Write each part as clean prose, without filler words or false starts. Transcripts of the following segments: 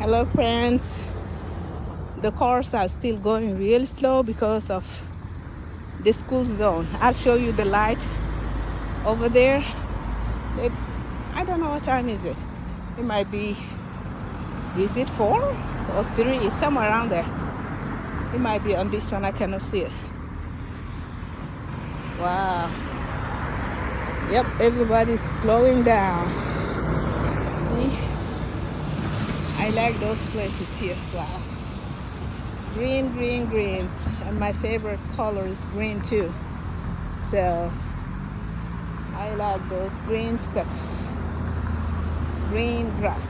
Hello friends, the cars are still going real slow because of the school zone. I'll show you the light over there. It, I don't know what time is it. It might be, is it 4 or 3? It's somewhere around there. It might be on this one, I cannot see it. Wow. Yep, everybody's slowing down. See? I like those places here. Wow. Green, green, greens. And my favorite color is green too. So I like those green stuff. Green grass.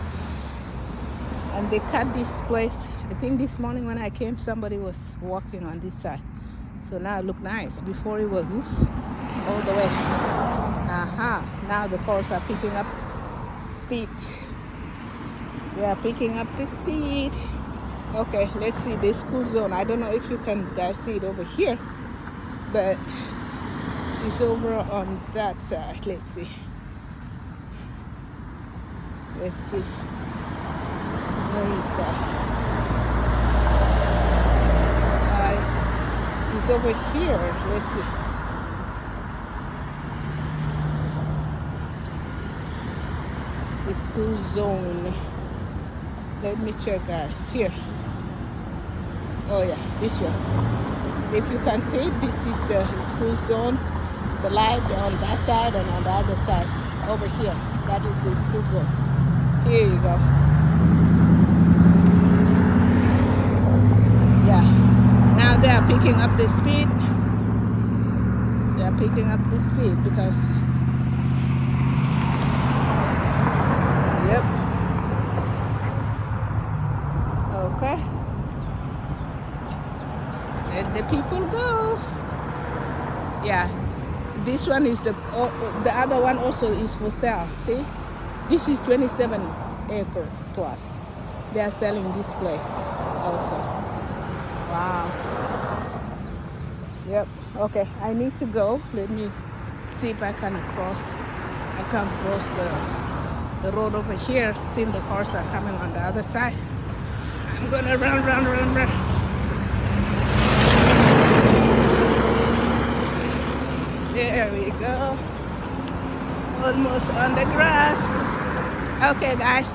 And they cut this place. I think this morning when I came, somebody was walking on this side. So now it look nice. Before it was all the way. Now the cars are picking up speed. We are picking up the speed. Okay, let's see the school zone. I don't know if you can guys see it over here, but it's over on that side. Let's see. Let's see. Where is that? It's over here. Let's see. The school zone. Let me check, guys. Here. Oh yeah, this one. If you can see, this is the school zone. The light on that side and on the other side. Over here. That is the school zone. Here you go. Yeah. Now they are picking up the speed. They are picking up the speed because yep. Okay. Let the people go. Yeah. This one is the other one also is for sale. See? This is 27 acre plus. They are selling this place also. Wow. Yep. Okay. I need to go. Let me see if I can cross. I can cross the road over here. See the cars are coming on the other side. I'm gonna run. There we go. Almost on the grass. Okay, guys.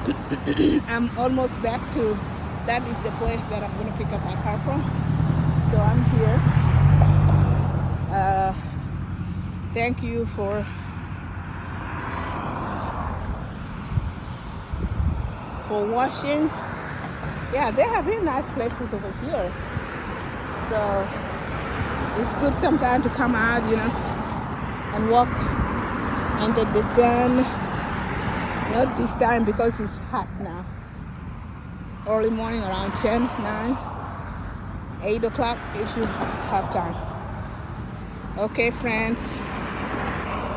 I'm almost back to. That is the place that I'm gonna pick up my car from. So I'm here. Thank you for watching. Yeah, they have really nice places over here. So it's good sometimes to come out, and walk under the sun. Not this time because it's hot now. Early morning around 10, 9, 8 o'clock if you have time. Okay, friends.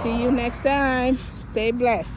See you next time. Stay blessed.